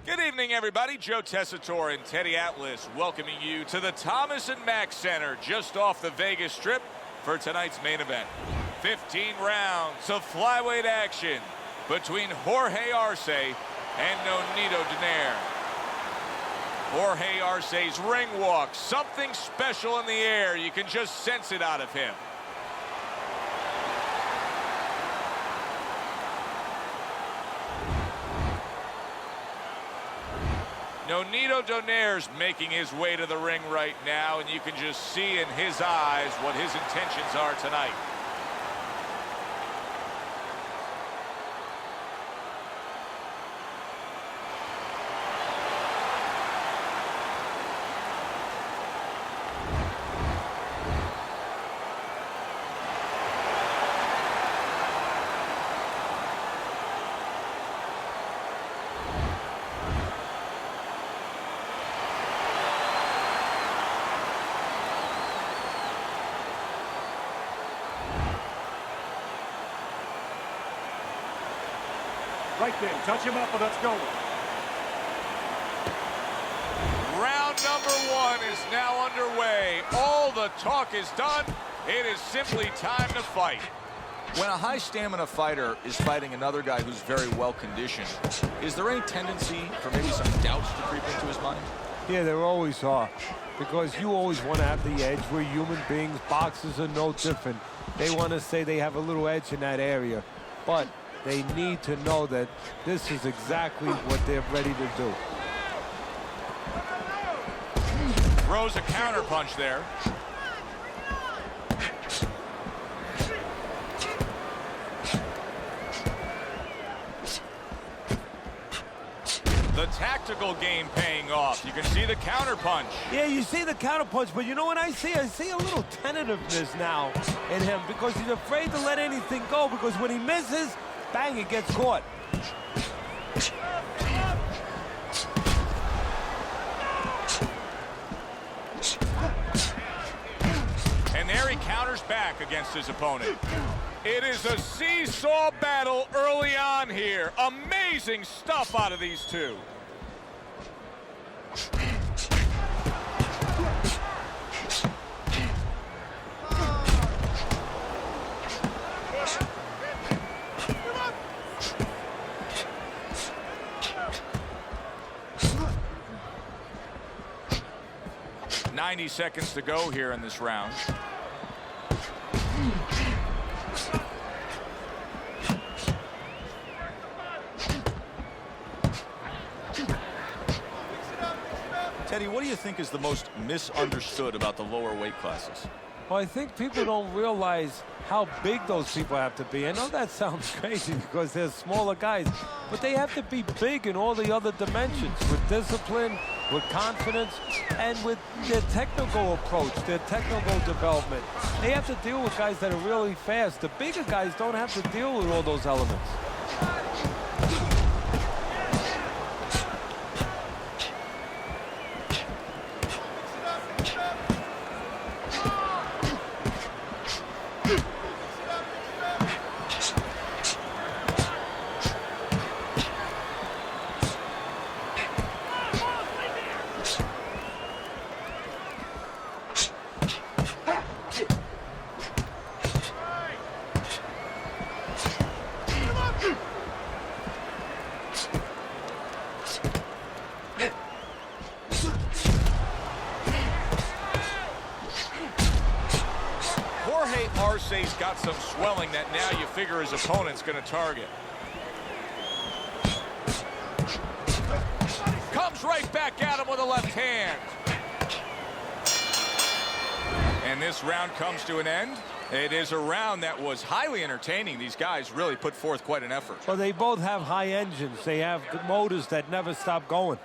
Good evening, everybody. Joe Tessitore and Teddy Atlas welcoming you to the Thomas & Mack Center just off the Vegas Strip for tonight's main event. 15 rounds of flyweight action between Jorge Arce and Nonito Donaire. Jorge Arce's ring walk, something special in the air. You can just sense it out of him. Nonito Donaire's making his way to the ring right now, and you can just see in his eyes what his intentions are tonight. Right there, touch him up and let's go. Round number one is now underway. All the talk is done. It is simply time to fight. When a high stamina fighter is fighting another guy who's very well conditioned, is there any tendency for maybe some doubts to creep into his mind? Yeah, there always are. Because you always want to have the edge. We're human beings. Boxers are no different. They want to say they have a little edge in that area. But they need to know that this is exactly what they're ready to do. Throws a counter punch there. The tactical game paying off. You can see the counter punch. Yeah, you see the counter punch, but you know what I see? I see a little tentativeness now in him because he's afraid to let anything go, because when he misses, bang, it gets caught. And there he counters back against his opponent. It is a seesaw battle early on here. Amazing stuff out of these two. .90 seconds to go here in this round. Teddy, what do you think is the most misunderstood about the lower weight classes? Well, I think people don't realize how big those people have to be. I know that sounds crazy because they're smaller guys, but they have to be big in all the other dimensions, with discipline, with confidence, and with their technical approach, their technical development. They have to deal with guys that are really fast. The bigger guys don't have to deal with all those elements. Arce's got some swelling that now you figure his opponent's going to target. Comes right back at him with a left hand. And this round comes to an end. It is a round that was highly entertaining. These guys really put forth quite an effort. Well, they both have high engines. They have motors that never stop going.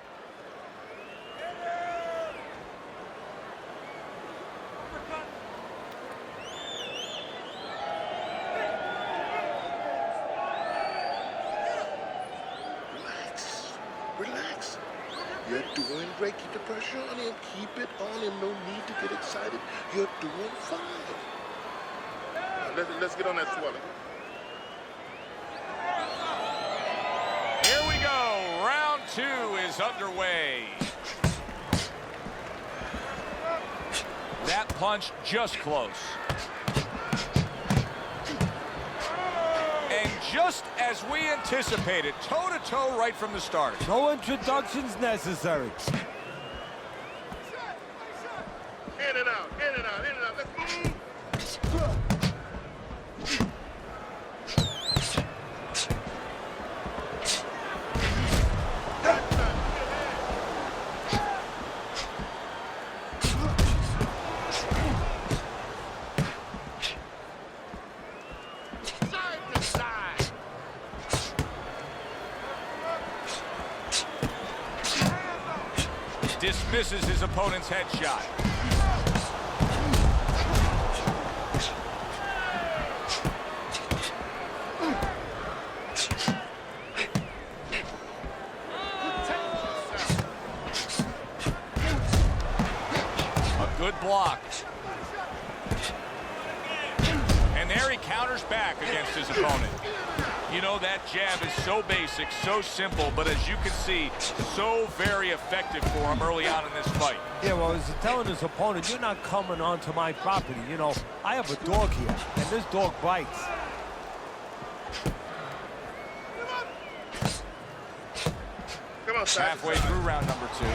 Relax. You're doing great. Keep the pressure on him. Keep it on him. No need to get excited. You're doing fine. Let's get on that swelling. Here we go. Round two is is underway. That punch just close. And just as we anticipated, toe-to-toe right from the start. No introductions necessary. In and out, in and out, in and out. Let's move. Dismisses his opponent's headshot. A good block. And there he counters back against his opponent. You know, that jab is so basic, so simple, but as you can see, so very effective for him early on in this fight. Yeah, well, he's telling his opponent, you're not coming onto my property. You know, I have a dog here, and this dog bites. Come on, Halfway through round number 2.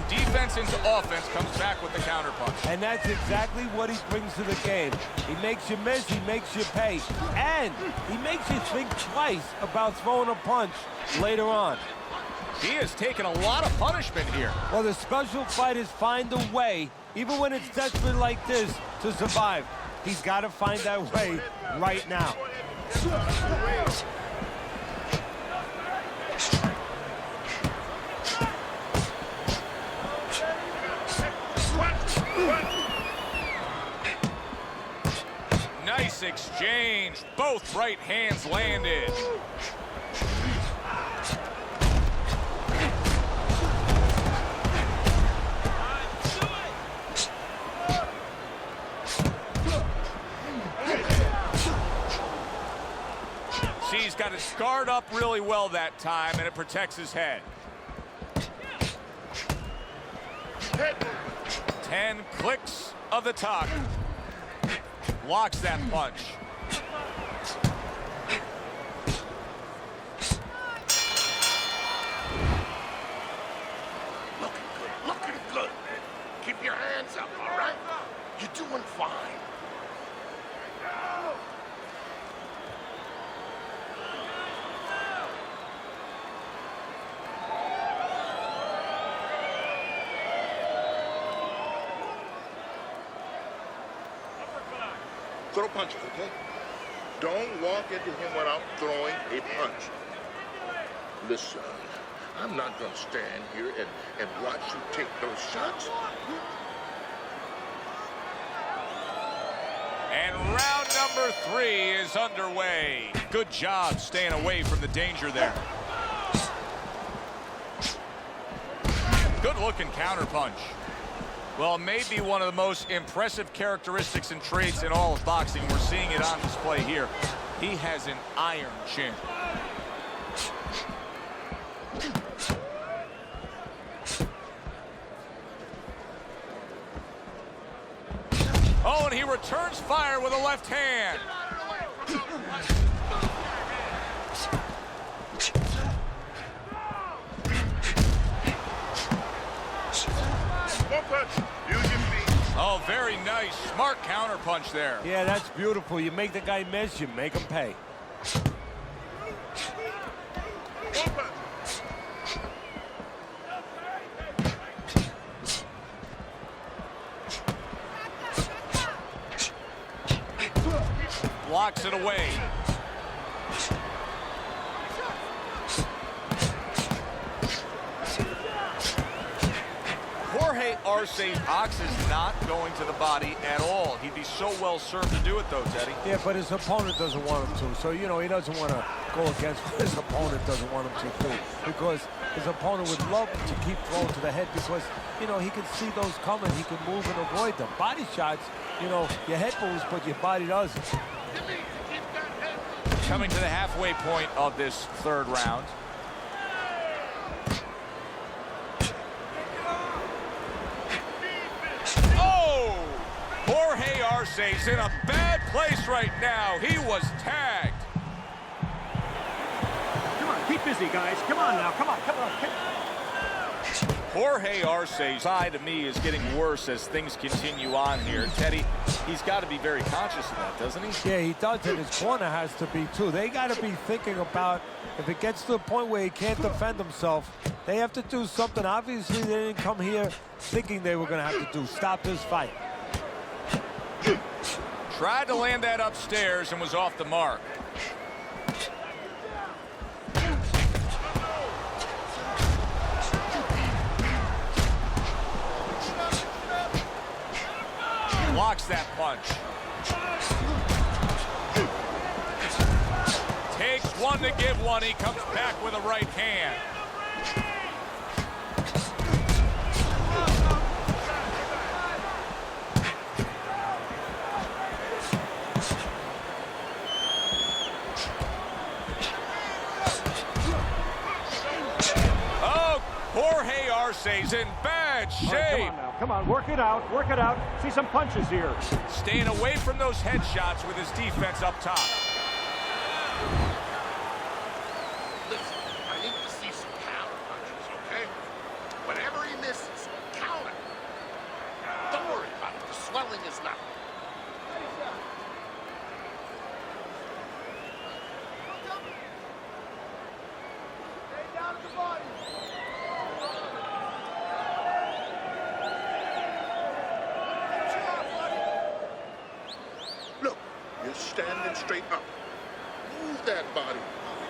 Defense into offense, comes back with the counterpunch. And that's exactly what he brings to the game. He makes you miss, he makes you pay, and he makes you think twice about throwing a punch later on. He has taken a lot of punishment here. Well, the special fighters find a way, even when it's desperate like this, to survive. He's got to find that way right now. Nice exchange. Both right hands landed. See, he's got his guard up really well that time, and it protects his head. 10 clicks of the tongue. Blocks that punch. Looking good, man. Keep your hands up, all right? You're doing fine. Throw punches, okay? Don't walk into him without throwing a punch. Listen, I'm not gonna stand here and watch you take those shots. And round number 3 is underway. Good job staying away from the danger there. Good looking counterpunch. Well, maybe one of the most impressive characteristics and traits in all of boxing. We're seeing it on display here. He has an iron chin. Oh, and he returns fire with a left hand. Oh, very nice. Smart counterpunch there. Yeah, that's beautiful. You make the guy miss, you make him pay. Blocks it away. Jorge Arce Arce's ox is not going to the body at all. He'd be so well served to do it, though, Teddy. Yeah, but his opponent doesn't want him to. So, you know, he doesn't want to go against what his opponent doesn't want him to do. Because his opponent would love to keep throwing to the head because, you know, he can see those coming. He can move and avoid them. Body shots, you know, your head moves, but your body doesn't. Coming to the halfway point of this third round. Oh! Jorge Arce's in a bad place right now. He was tagged. Come on, keep busy, guys. Come on now. Come on, come on. Jorge Arce's side to me is getting worse as things continue on here. Teddy, he's got to be very conscious of that, doesn't he? Yeah, he does, and his corner has to be too. They got to be thinking about if it gets to the point where he can't defend himself, they have to do something. Obviously, they didn't come here thinking they were going to have to stop this fight. Tried to land that upstairs and was off the mark. Blocks that punch. Takes one to give one. He comes back with a right hand. Oh, Jorge Arce's in bad shape. All right, come on now. Come on, work it out. Work it out. See some punches here. Staying away from those headshots with his defense up top. Listen, I need to see some counter punches, okay? Whatever he misses, counter. Don't worry about it. The swelling is nothing. Stay down at the body. Look, you're standing straight up. Move that body.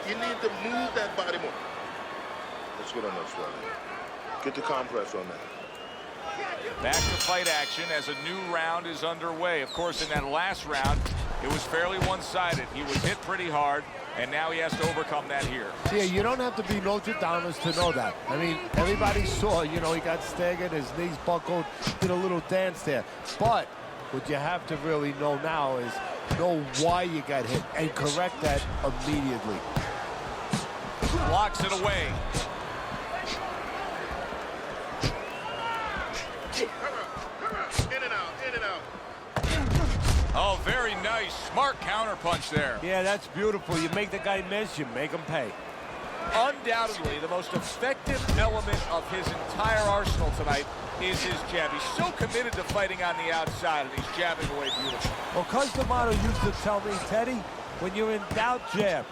You need to move that body more. Let's get on that swelling. Get the compress on that. Back to fight action as a new round is underway. Of course, in that last round, it was fairly one-sided. He was hit pretty hard, and now he has to overcome that here. Yeah, you don't have to be Nostradamus to know that. I mean, everybody saw, you know, he got staggered, his knees buckled, did a little dance there. But what you have to really know now is know why you got hit and correct that immediately. Blocks it away. In and out, in and out. Oh, very nice. Smart counterpunch there. Yeah, that's beautiful. You make the guy miss, you make him pay. Undoubtedly, the most effective element of his entire arsenal tonight is his jab. He's so committed to fighting on the outside, and he's jabbing away beautifully. Well, Cus D'Amato used to tell me, Teddy, when you're in doubt, jab.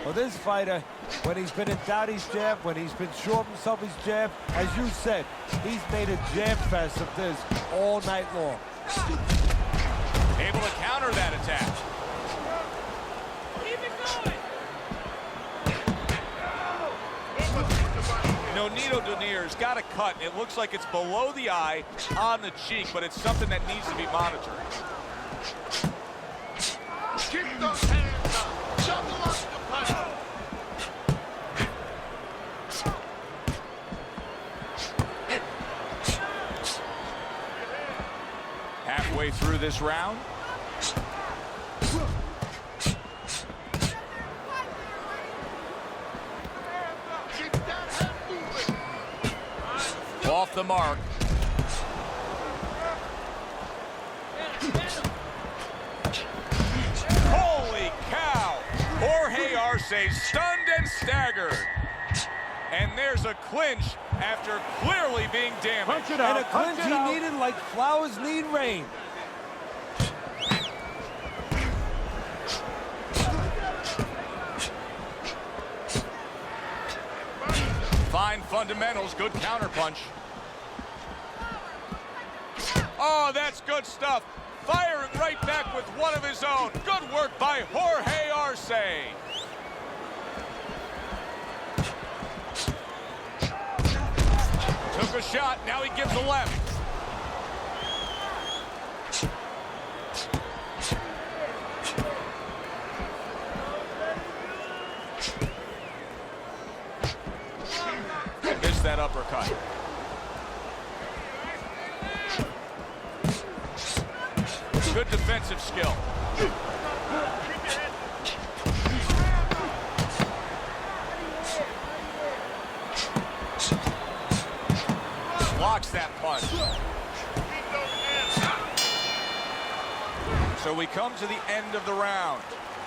Well, this fighter, when he's been in doubt, he's jabbed. When he's been sure of himself, he's jabbed. As you said, he's made a jab fest of this all night long. Able to counter that attack. Keep it going. Nonito Donaire's got a cut. It looks like it's below the eye on the cheek, but it's something that needs to be monitored. Keep those hands up. Double up the punch. Halfway through this round. Keep that head moving. Off the mark. Holy cow! Jorge Arce stunned and staggered. And there's a clinch after clearly being damaged. Punch it out. And a clinch punch it he out. needed like flowers need rain. Fine fundamentals, good counterpunch. Oh, that's good stuff. Firing right back with one of his own. Good work by Jorge Arce. Took a shot, now he gives a left. Good defensive skill. Blocks that punch. So we come to the end of the round.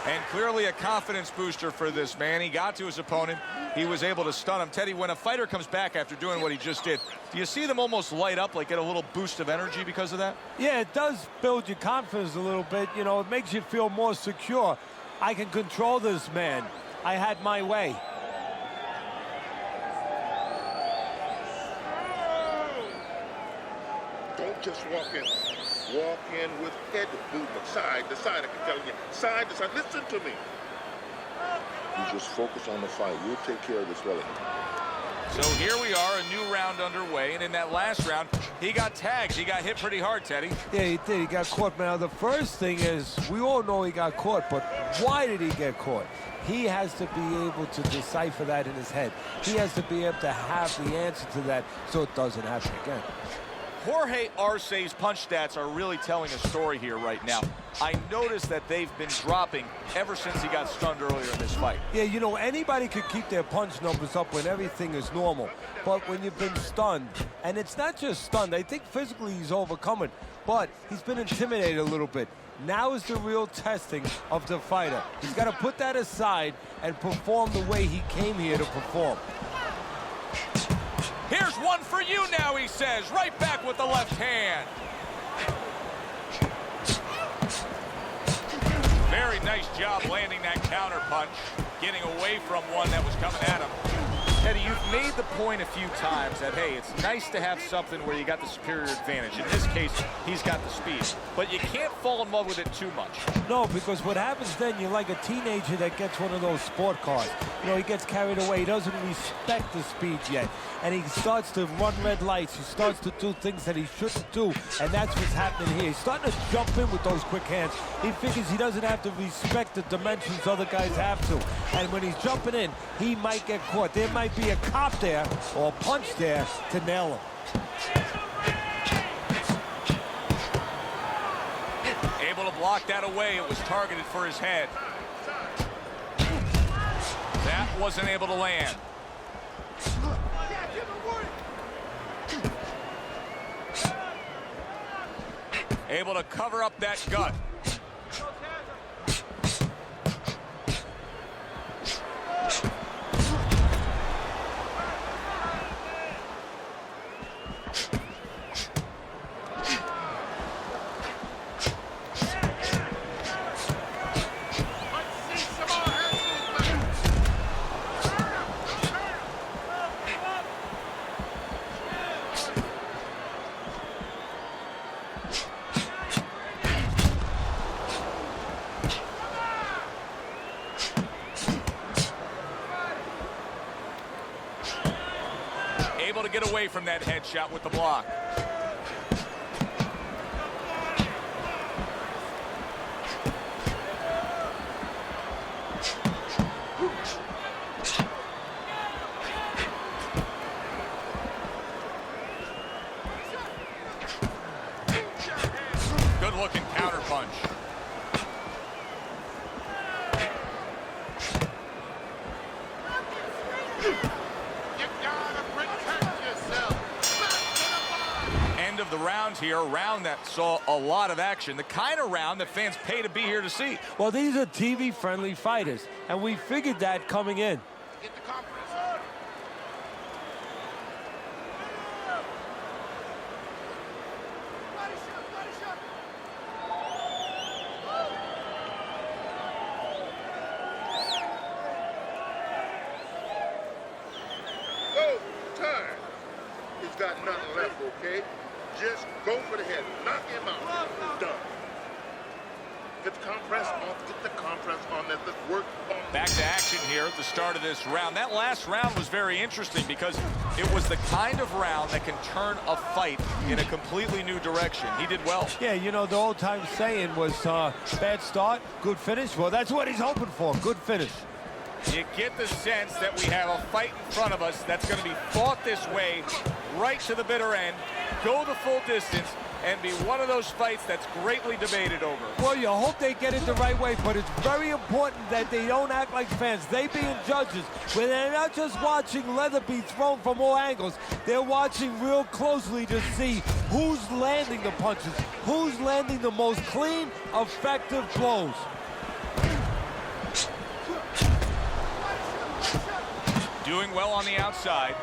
And clearly a confidence booster for this man. He got to his opponent. He was able to stun him. Teddy, when a fighter comes back after doing what he just did, do you see them almost light up, like get a little boost of energy because of that? Yeah, it does build your confidence a little bit. You know, it makes you feel more secure. I can control this man. I had my way. Don't just walk in. Walk in with head movement, side to side. I can tell you, side to side. Listen to me. You just focus on the fight. We'll take care of this well. So here we are, a new round underway, and in that last round, he got tagged. He got hit pretty hard, Teddy. Yeah, he did. He got caught. Now, the first thing is, we all know he got caught, but why did he get caught? He has to be able to decipher that in his head. He has to be able to have the answer to that so it doesn't happen again. Jorge Arce's punch stats are really telling a story here right now. I noticed that they've been dropping ever since he got stunned earlier in this fight. Yeah, you know, anybody could keep their punch numbers up when everything is normal. But when you've been stunned, and it's not just stunned, I think physically he's overcome it, but he's been intimidated a little bit. Now is the real testing of the fighter. He's got to put that aside and perform the way he came here to perform. Here's one for you now, he says, right back with the left hand. Very nice job landing that counter punch, getting away from one that was coming at him. Teddy, you've made the point a few times that, hey, it's nice to have something where you got the superior advantage. In this case, he's got the speed. But you can't fall in love with it too much. No, because what happens then, you're like a teenager that gets one of those sport cars. You know, he gets carried away. He doesn't respect the speed yet. And he starts to run red lights. He starts to do things that he shouldn't do. And that's what's happening here. He's starting to jump in with those quick hands. He figures he doesn't have to respect the dimensions other guys have to. And when he's jumping in, he might get caught. There might be a cop there or a punch there to nail him. Able to block that away. It was targeted for his head. That wasn't able to land. Able to cover up that gut. Able to get away from that headshot with the block. Good looking counter punch. Of the round here, a round that saw a lot of action, the kind of round that fans pay to be here to see. Well, these are TV-friendly fighters, and we figured that coming in. Get the confidence. Go, time. He's got nothing left, okay? Just go for the head. Knock him out. Done. Get the compress on. Get the compress on. Let's work on. Back to action here at the start of this round. That last round was very interesting because it was the kind of round that can turn a fight in a completely new direction. He did well. Yeah, you know, the old-time saying was bad start, good finish. Well, that's what he's hoping for, good finish. You get the sense that we have a fight in front of us that's going to be fought this way, right to the bitter end, go the full distance, and be one of those fights that's greatly debated over. Well, you hope they get it the right way, but it's very important that they don't act like fans. They being judges, where they're not just watching leather be thrown from all angles, they're watching real closely to see who's landing the punches, who's landing the most clean, effective blows. Doing well on the outside.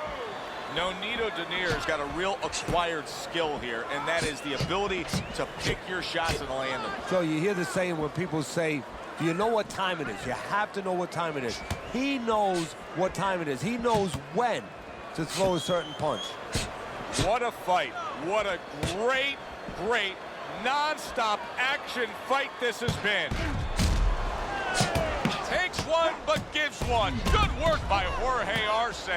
Nonito Donaire's got a real acquired skill here, and that is the ability to pick your shots and land them. So you hear the saying when people say, do you know what time it is? You have to know what time it is. He knows what time it is. He knows when to throw a certain punch. What a fight. What a great, great, non-stop action fight this has been. Takes one, but gives one. Good work by Jorge Arce.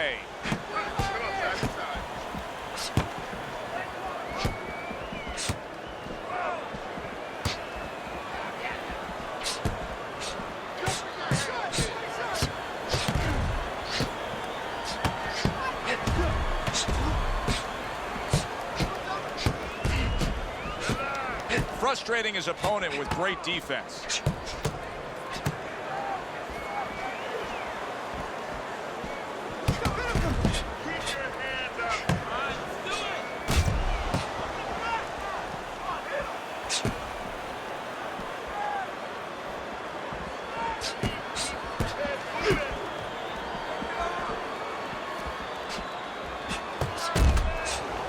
Frustrating his opponent with great defense.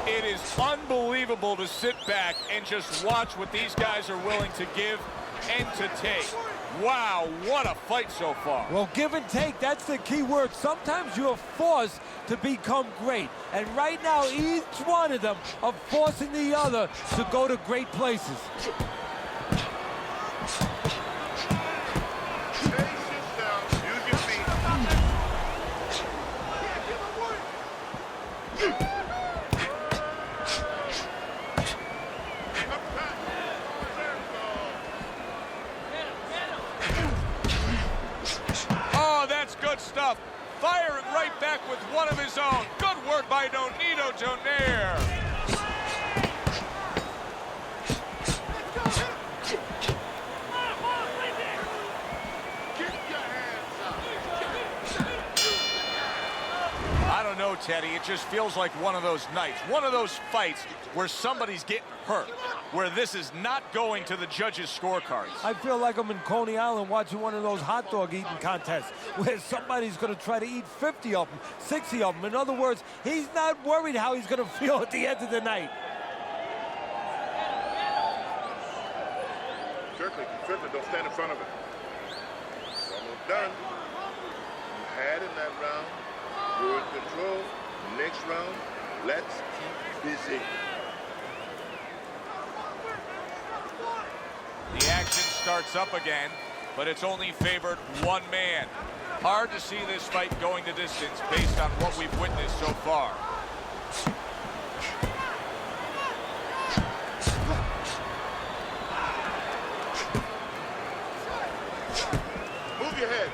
It is unbelievable to sit back and just watch what these guys are willing to give and to take. Wow, what a fight so far. Well, give and take, that's the key word. Sometimes you're forced to become great. And right now, each one of them are forcing the other to go to great places. Good stuff. Firing right back with one of his own. Good work by Nonito Donaire. I don't know, Teddy. It just feels like one of those nights, one of those fights where somebody's getting hurt, where this is not going to the judges' scorecards. I feel like I'm in Coney Island watching one of those hot dog eating contests where somebody's going to try to eat 50 of them, 60 of them. In other words, he's not worried how he's going to feel at the end of the night. Certainly, don't stand in front of it. It's almost done. You had in that round. You're in control. Next round, let's keep busy. The action starts up again, but it's only favored one man. Hard to see this fight going the distance based on what we've witnessed so far. Move your head.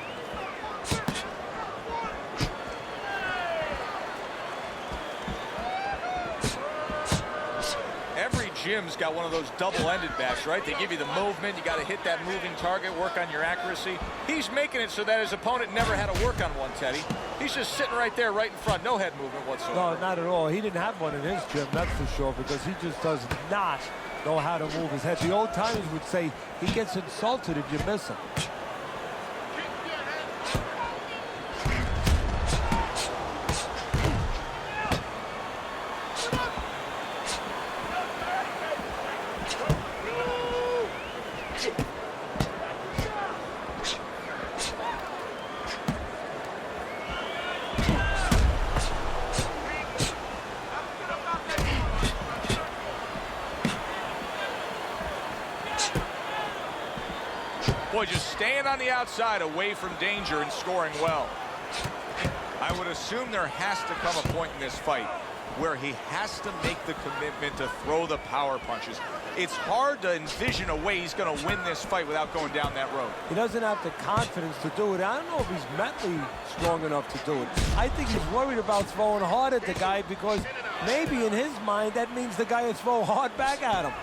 Jim's got one of those double-ended bats, right? They give you the movement. You got to hit that moving target, work on your accuracy. He's making it so that his opponent never had to work on one, Teddy. He's just sitting right there, right in front. No head movement whatsoever. No, not at all. He didn't have one in his gym, that's for sure, because he just does not know how to move his head. The old timers would say he gets insulted if you miss him. Boy, just staying on the outside away from danger and scoring well. I would assume there has to come a point in this fight where he has to make the commitment to throw the power punches. It's hard to envision a way he's going to win this fight without going down that road. He doesn't have the confidence to do it. I don't know if he's mentally strong enough to do it. I think he's worried about throwing hard at the guy because maybe in his mind that means the guy will throw hard back at him.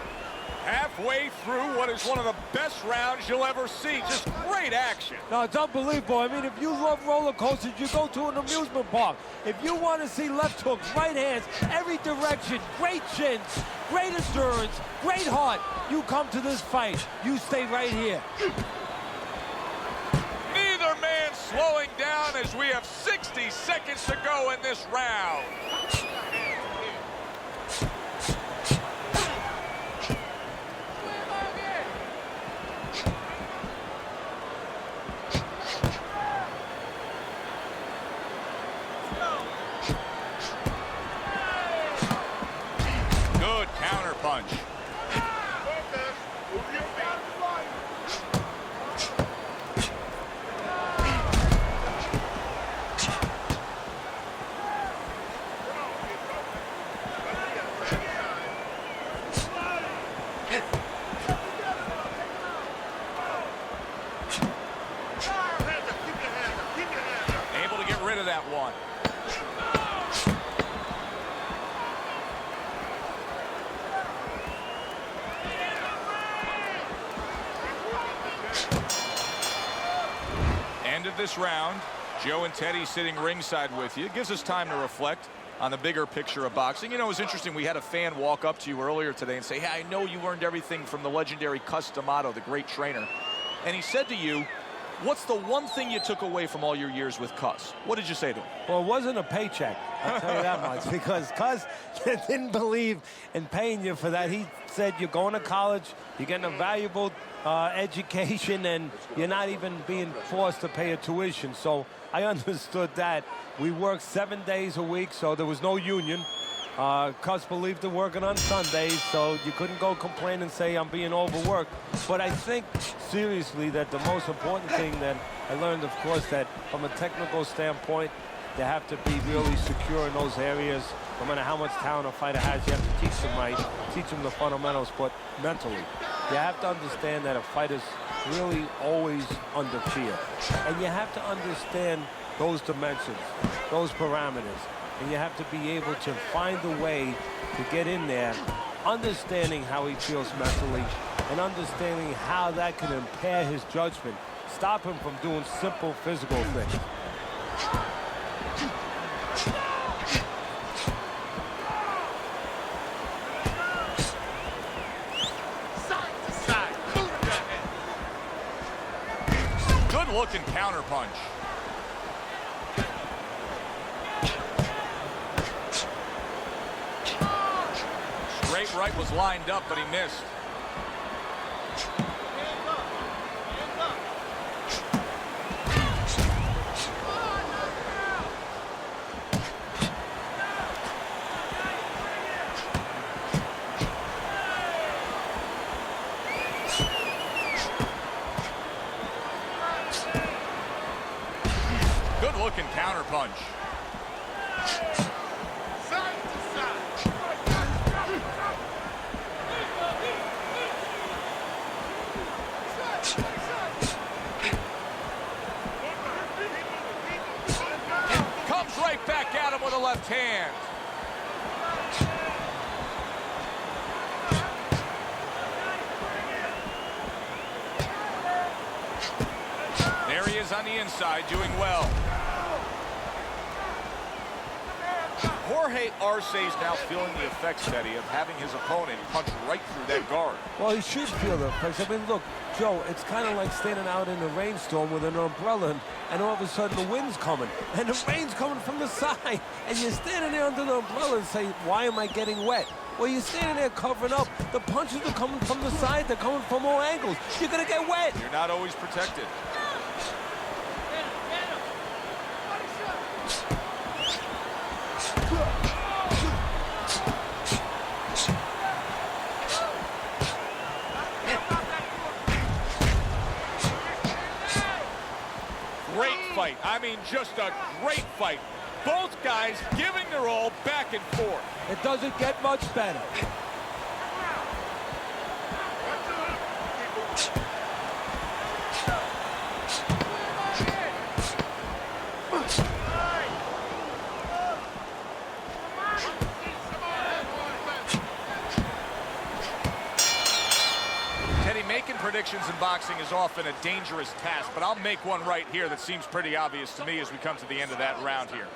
Halfway through what is one of the best rounds you'll ever see. Just great action. No, it's unbelievable. I mean, if you love roller coasters, you go to an amusement park. If you want to see left hooks, right hands, every direction, great chins, great endurance, great heart, you come to this fight. You stay right here. Neither man slowing down as we have 60 seconds to go in this round. Punch. Able to get rid of that one. End of this round. Joe and Teddy sitting ringside with you. It gives us time to reflect on the bigger picture of boxing. You know, it was interesting. We had a fan walk up to you earlier today and say, hey, I know you learned everything from the legendary Cus D'Amato, the great trainer. And he said to you, what's the one thing you took away from all your years with Cus? What did you say to him? Well, it wasn't a paycheck, I'll tell you that much, because Cus didn't believe in paying you for that. He said you're going to college, you're getting a valuable education, and you're not even being forced to pay a tuition. So I understood that. We worked 7 days a week, so there was no union. Cus believed in working on Sundays, so you couldn't go complain and say I'm being overworked. But I think, seriously, that the most important thing that I learned, of course, that from a technical standpoint, they have to be really secure in those areas. No matter how much talent a fighter has, you have to teach them right, teach them the fundamentals, but mentally. You have to understand that a fighter's really always under fear. And you have to understand those dimensions, those parameters. And you have to be able to find a way to get in there, understanding how he feels mentally, and understanding how that can impair his judgment, stop him from doing simple physical things. Good looking counter punch. Straight right was lined up, but he missed. Good looking counter punch. Comes right back at him with a left hand. There he is on the inside, doing well. Jorge Arce is now feeling the effects, Teddy, of having his opponent punch right through that guard. Well, he should feel the effects. I mean, look, Joe, it's kind of like standing out in a rainstorm with an umbrella, and all of a sudden the wind's coming, and the rain's coming from the side, and you're standing there under the umbrella and say, why am I getting wet? Well, you're standing there covering up. The punches are coming from the side. They're coming from all angles. You're going to get wet. You're not always protected. Great fight. I mean, just a great fight. Both guys giving their all back and forth. It doesn't get much better. Making predictions in boxing is often a dangerous task, but I'll make one right here that seems pretty obvious to me as we come to the end of that round here.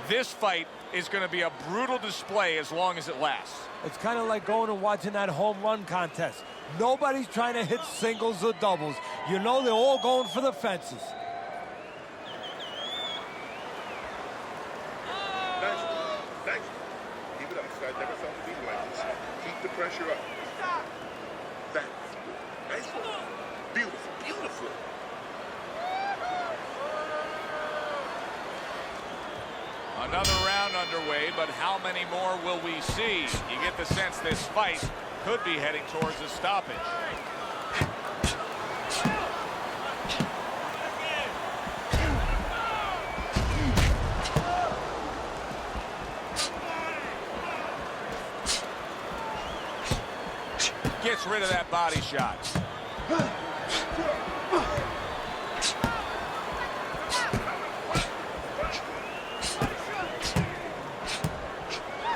This fight is going to be a brutal display as long as it lasts. It's kind of like going and watching that home run contest. Nobody's trying to hit singles or doubles. You know they're all going for the fences. Nice. Keep it up. This guy never felt a beat like this. Keep the pressure up. That's good. Nice one. Beautiful. Another round underway, but how many more will we see? You get the sense this fight could be heading towards a stoppage. Gets rid of that body shot.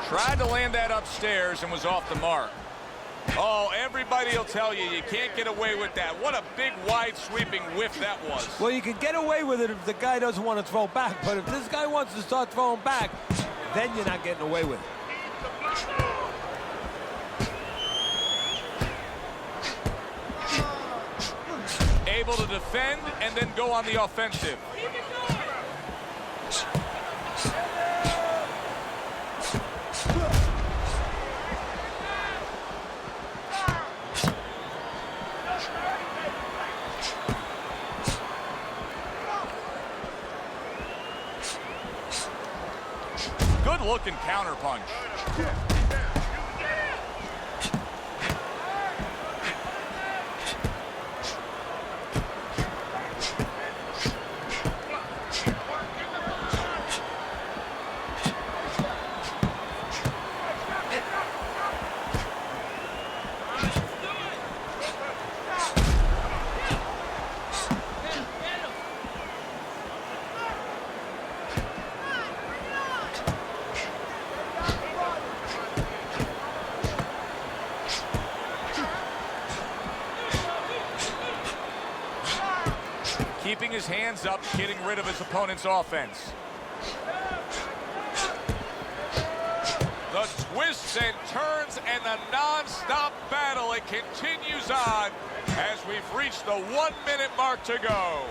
Tried to land that upstairs and was off the mark. Oh, everybody will tell you, you can't get away with that. What a big, wide, sweeping whiff that was. Well, you can get away with it if the guy doesn't want to throw back, but if this guy wants to start throwing back, then you're not getting away with it. Able to defend and then go on the offensive. Good looking counter punch. Keeping his hands up, getting rid of his opponent's offense. The twists and turns and the non-stop battle, it continues on as we've reached the 1 minute mark to go.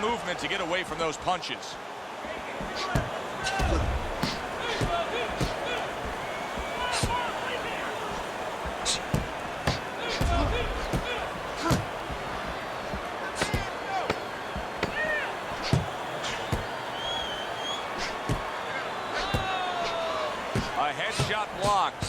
Movement to get away from those punches. A headshot blocked.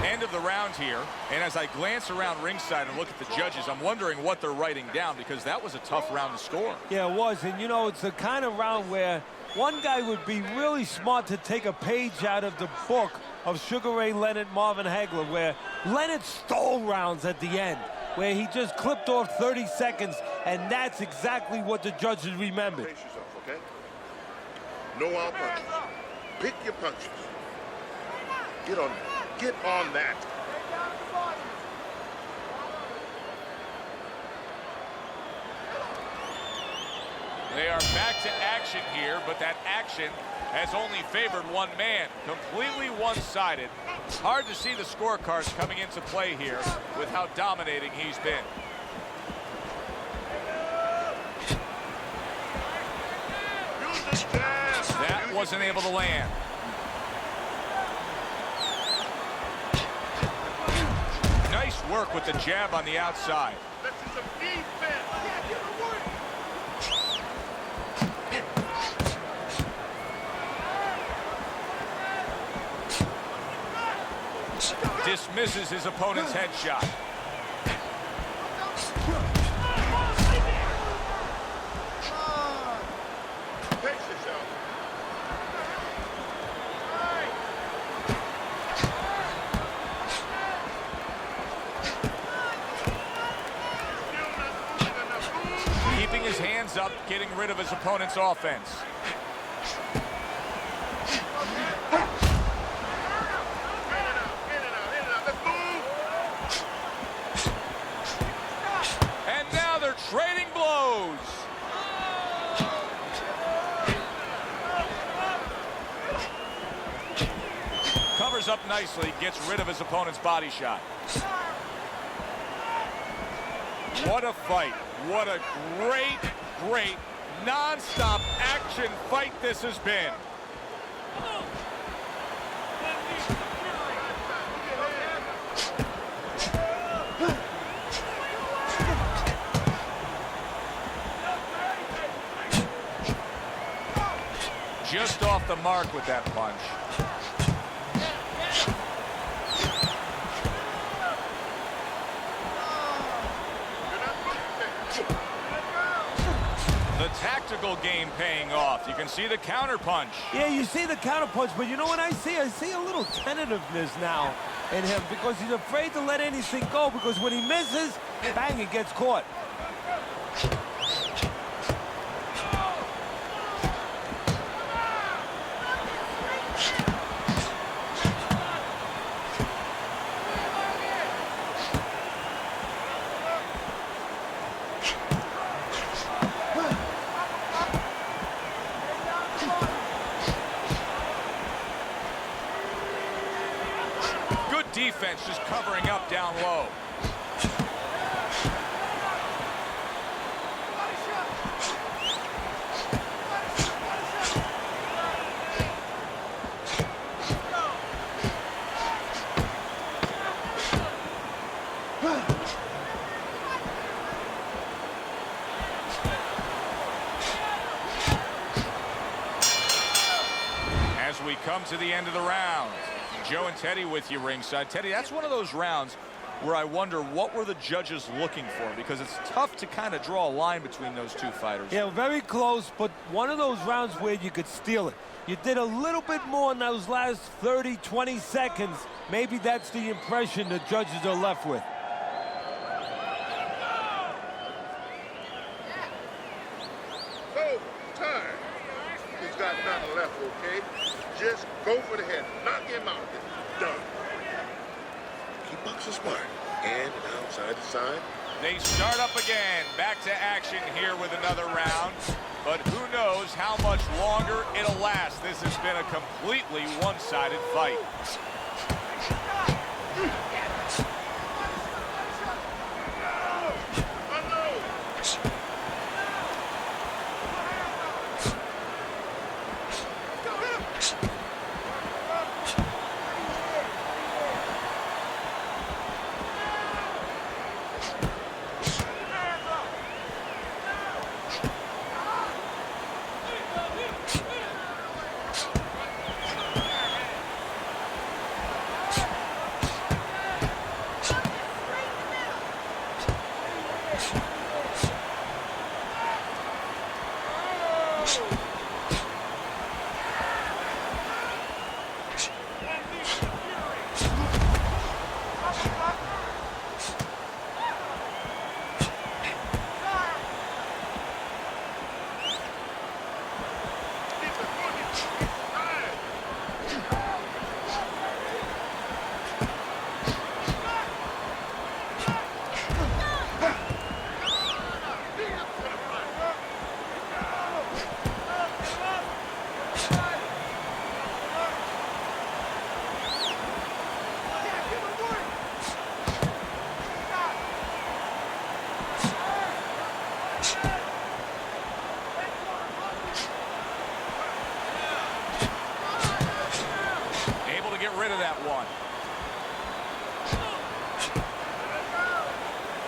End of the round here, and as I glance around ringside and look at the judges, I'm wondering what they're writing down, because that was a tough round to score. Yeah, it was, and you know, it's the kind of round where one guy would be really smart to take a page out of the book of Sugar Ray Leonard, Marvin Hagler, where Leonard stole rounds at the end, where he just clipped off 30 seconds, and that's exactly what the judges remembered. Pace yourself, okay? No out punches. Pick your punches. Get on that. Get on that. They are back to action here, but that action has only favored one man. Completely one-sided. Hard to see the scorecards coming into play here with how dominating he's been. That wasn't able to land. Nice work with the jab on the outside. Let's see some defense. Yeah, give it work. Dismisses his opponent's headshot. Pace yourself. Keeping his hands up, getting rid of his opponent's offense. And now they're trading blows. Covers up nicely, gets rid of his opponent's body shot. What a fight. What a great, non-stop action fight this has been. Just off the mark with that punch. The tactical game paying off. You can see the counter punch. Yeah, you see the counter punch, but you know what I see? I see a little tentativeness now in him because he's afraid to let anything go because when he misses, bang, he gets caught. Good defense, just covering up down low. As we come to the end of the round, Joe and Teddy with you ringside. Teddy, that's one of those rounds where I wonder what were the judges looking for, because it's tough to kind of draw a line between those two fighters. Yeah, very close, but one of those rounds where you could steal it. You did a little bit more in those last 30, 20 seconds. Maybe that's the impression the judges are left with. So, time. He's got nothing left, okay? Just go for the head. Knock him out. It's done. Keep boxing smart. And outside the side. They start up again. Back to action here with another round. But who knows how much longer it'll last. This has been a completely one-sided fight.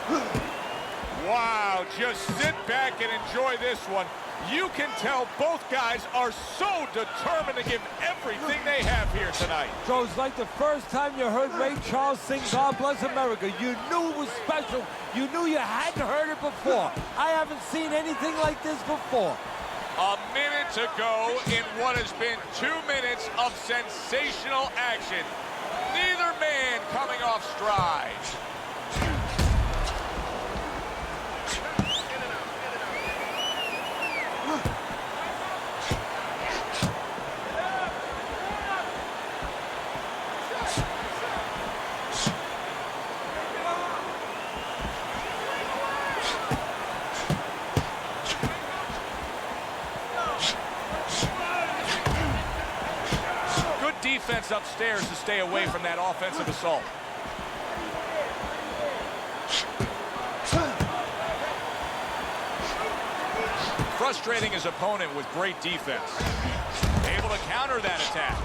Wow, just sit back and enjoy this one. You can tell both guys are so determined to give everything they have here tonight. So it's like the first time you heard Ray Charles sing God Bless America. You knew it was special. You knew you hadn't heard it before. I haven't seen anything like this before. A minute to go in what has been 2 minutes of sensational action. Neither man coming off stride. Defense upstairs to stay away from that offensive assault. Frustrating his opponent with great defense. Able to counter that attack.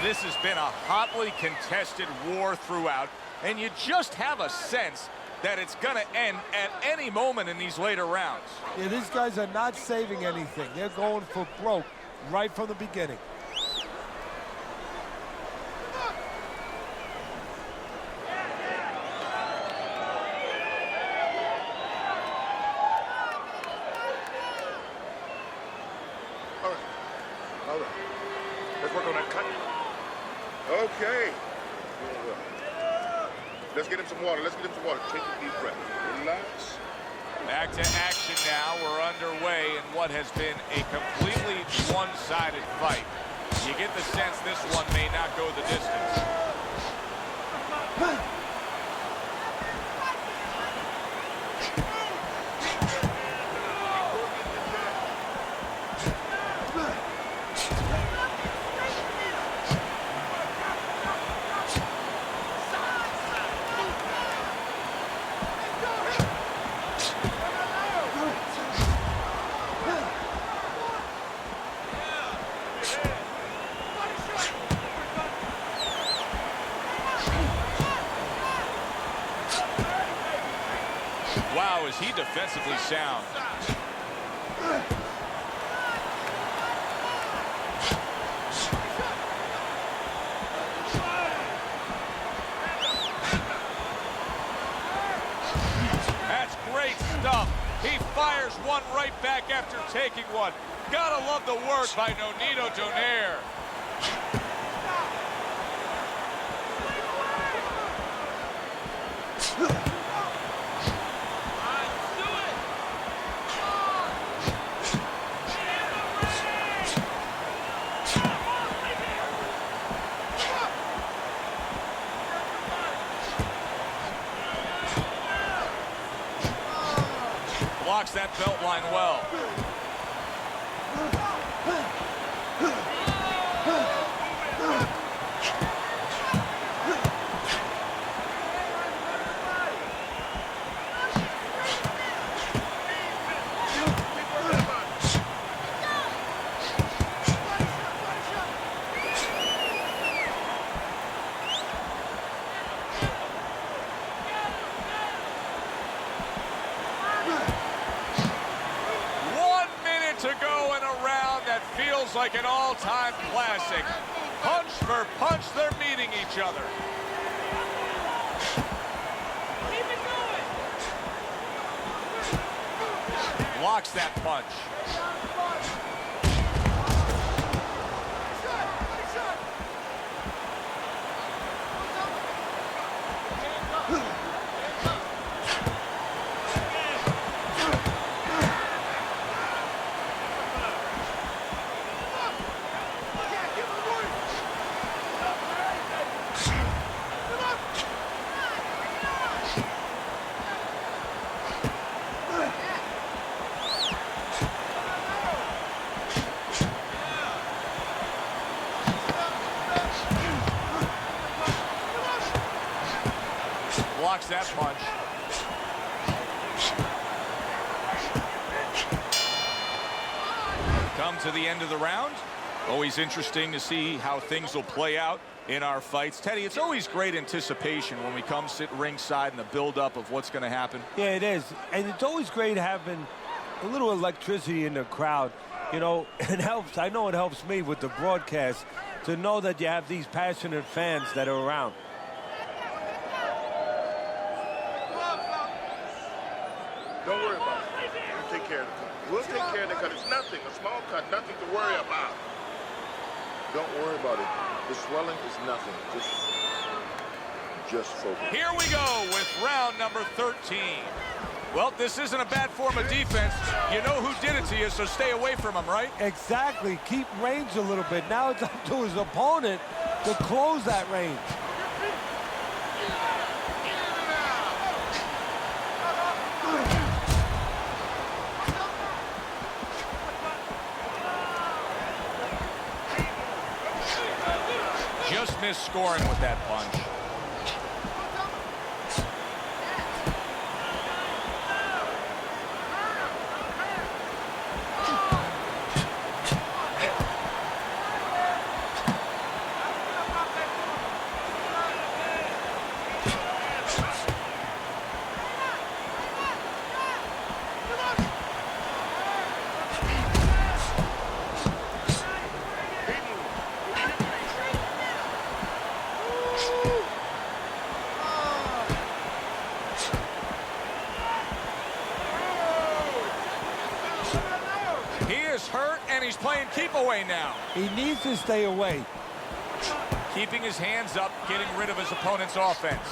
This has been a hotly contested war throughout, and you just have a sense that it's going to end at any moment in these later rounds. Yeah, these guys are not saving anything. They're going for broke right from the beginning. All right. Let's work on that cut. Okay. Let's get him some water. Let's get him some water. Take a deep breath. Relax. Back to action now. We're underway in what has been a completely one-sided fight. You get the sense this one may not go the distance. Wow, is he defensively sound. That's great stuff. He fires one right back after taking one. Gotta love the work by Nonito Donaire. Blocks that belt line well. To go in a round that feels like an all-time classic. Punch for punch, they're meeting each other. Keep it going. Blocks that punch. Blocks that punch. come to the end of the round. Always interesting to see how things will play out in our fights. Teddy, it's always great anticipation when we come sit ringside and the build-up of what's going to happen. Yeah, it is. And it's always great having a little electricity in the crowd. You know, it helps. I know it helps me with the broadcast to know that you have these passionate fans that are around. Don't worry about it. We'll take care of the cut. We'll take care of the cut. It's nothing. A small cut. Nothing to worry about. Don't worry about it. The swelling is nothing. Just focus. Here we go with round number 13. Well, this isn't a bad form of defense. You know who did it to you, so stay away from him, right? Exactly. Keep range a little bit. Now it's up to his opponent to close that range. Just missed scoring with that punch. Hurt, and he's playing keep away now. He needs to stay away. Keeping his hands up, getting rid of his opponent's offense.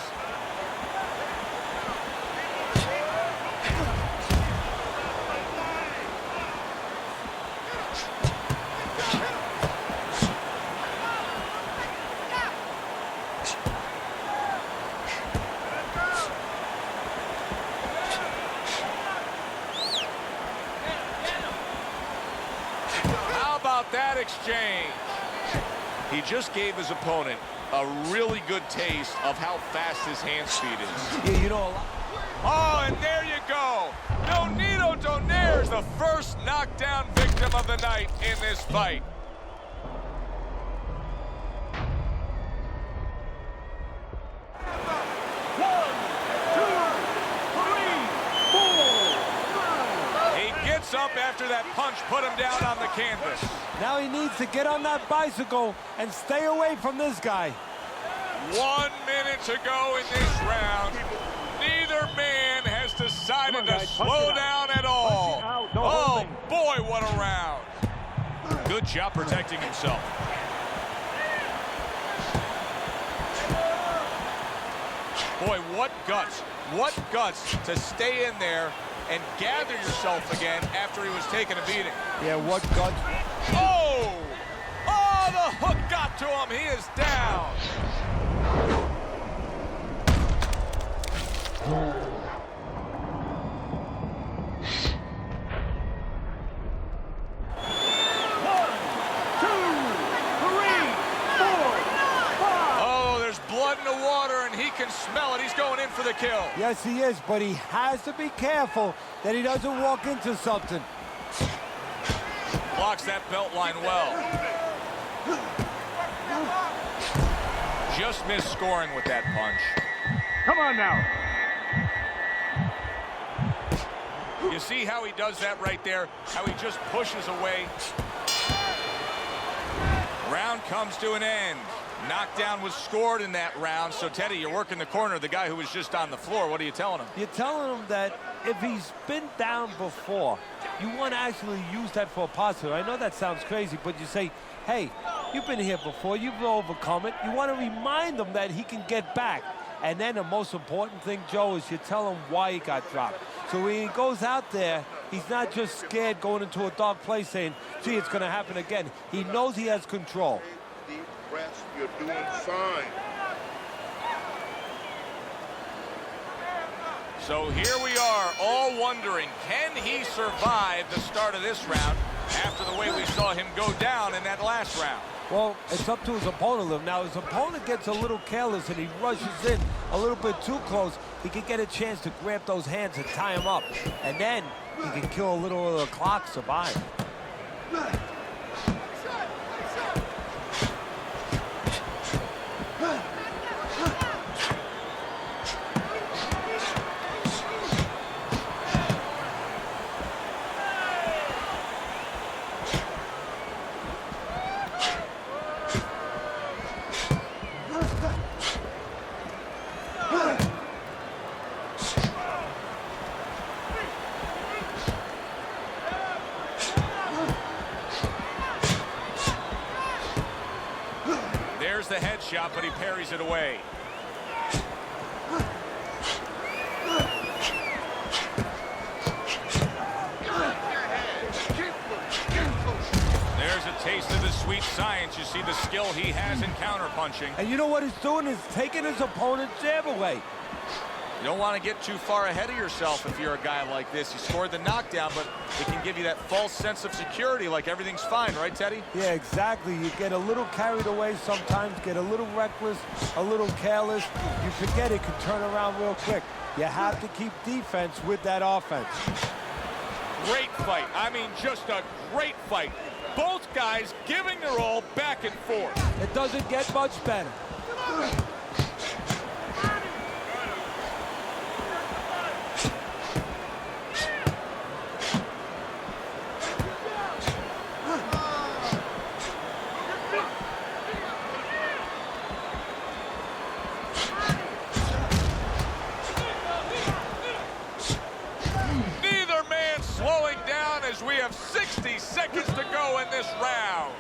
That exchange. He just gave his opponent a really good taste of how fast his hand speed is. Yeah, you know. Oh, and there you go. Nonito Donaire is the first knockdown victim of the night in this fight. Up after that punch put him down on the canvas. Now he needs to get on that bicycle and stay away from this guy. 1 minute to go in this round. Neither man has decided to slow down at all. Oh boy, what a round. Good job protecting himself. Boy, what guts. What guts to stay in there and gather yourself again after he was taking a beating. Yeah, what guts. Oh! Oh, the hook got to him. He is down. In the water, and he can smell it. He's going in for the kill. Yes, he is, but he has to be careful that he doesn't walk into something. Blocks that belt line well. Just missed scoring with that punch. Come on now. You see how he does that right there? How he just pushes away. Round comes to an end. Knockdown was scored in that round. So, Teddy, you're working the corner of the guy who was just on the floor. What are you telling him? You're telling him that if he's been down before, you want to actually use that for a positive. I know that sounds crazy, but you say, hey, you've been here before. You've overcome it. You want to remind him that he can get back. And then the most important thing, Joe, is you tell him why he got dropped. So when he goes out there, he's not just scared going into a dark place saying, gee, it's going to happen again. He knows he has control. Deep breaths, you're doing fine. So here we are, all wondering, can he survive the start of this round after the way we saw him go down in that last round? Well, it's up to his opponent. Now, his opponent gets a little careless and he rushes in a little bit too close. He can get a chance to grab those hands and tie him up. And then he can kill a little of the clock, survive. the headshot, but he parries it away. There's a taste of the sweet science. You see the skill he has in counterpunching. And you know what he's doing is taking his opponent's jab away. You don't want to get too far ahead of yourself if you're a guy like this. You scored the knockdown, but it can give you that false sense of security, like everything's fine, right, Teddy? Yeah, exactly. You get a little carried away sometimes, get a little reckless, a little careless. You forget it can turn around real quick. You have to keep defense with that offense. Great fight. I mean, just a great fight. Both guys giving their all back and forth. It doesn't get much better. We have 60 seconds to go in this round.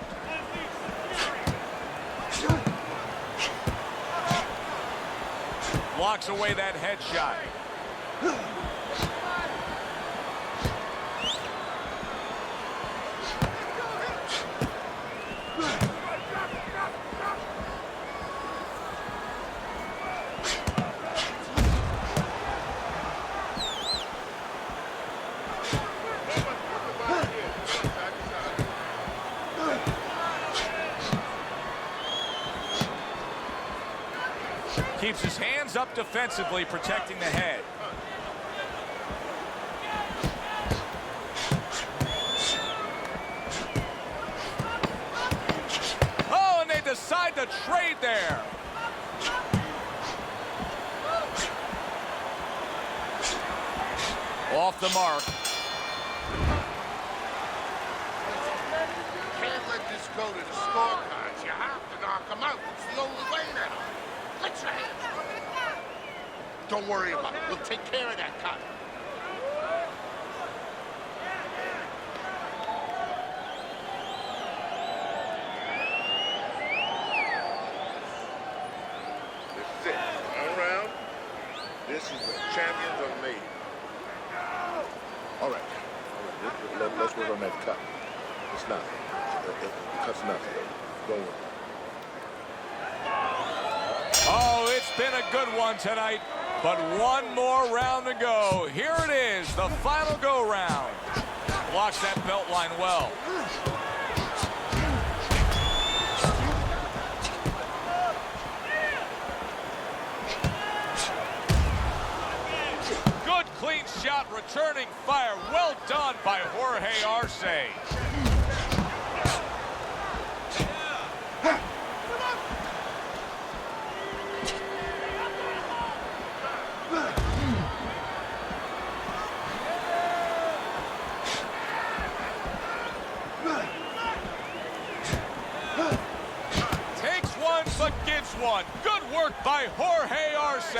Blocks away that headshot. Keeps his hands up defensively, protecting the head. Oh, and they decide to trade there. Off the mark. Can't let this go to the scorecards. You have to knock them out. It's the only way now. Let's try it. Don't worry about it. We'll take care of that cut. This is it. One round. This is the champions are made. All right. Let's work on that cut. It's nothing. The cut's nothing. Don't worry. Oh, it's been a good one tonight, but one more round to go. Here it is, the final go-round. Blocks that belt line well. Good clean shot, returning fire. Well done by Jorge Arce. One. Good work by Jorge Arce.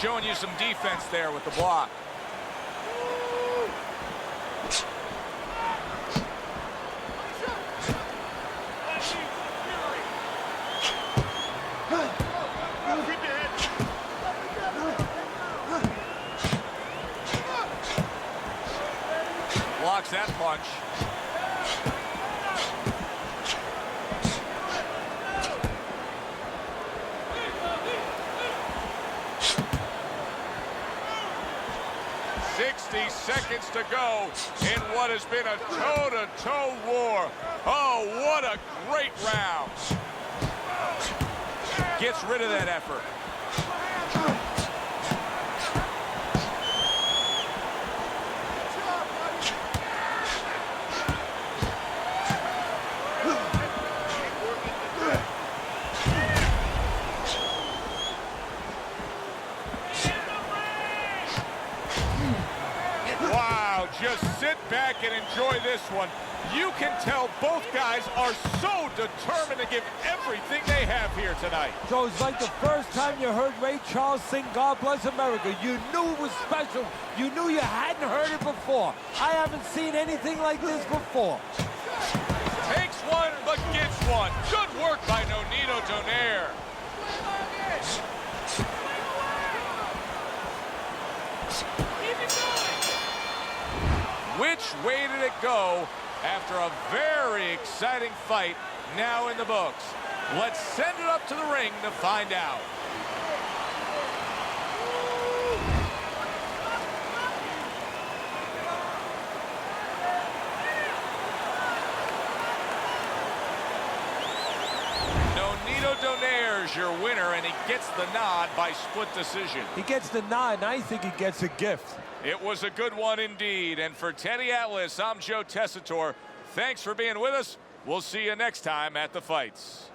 Showing you some defense there with the block. Blocks that punch. Seconds to go in what has been a toe-to-toe war. Oh, what a great round. Gets rid of that effort. and enjoy this one. You can tell both guys are so determined to give everything they have here tonight. So it's like the first time you heard Ray Charles sing God Bless America. You knew it was special. You knew you hadn't heard it before. I haven't seen anything like this before. Takes one, but gets one. Good work by Nonito Donaire. Which way did it go after a very exciting fight now in the books? Let's send it up to the ring to find out. Nonito Donaire is your winner, and he gets the nod by split decision. He gets the nod, and I think he gets a gift. It was a good one indeed. And for Teddy Atlas, I'm Joe Tessitore. Thanks for being with us. We'll see you next time at the fights.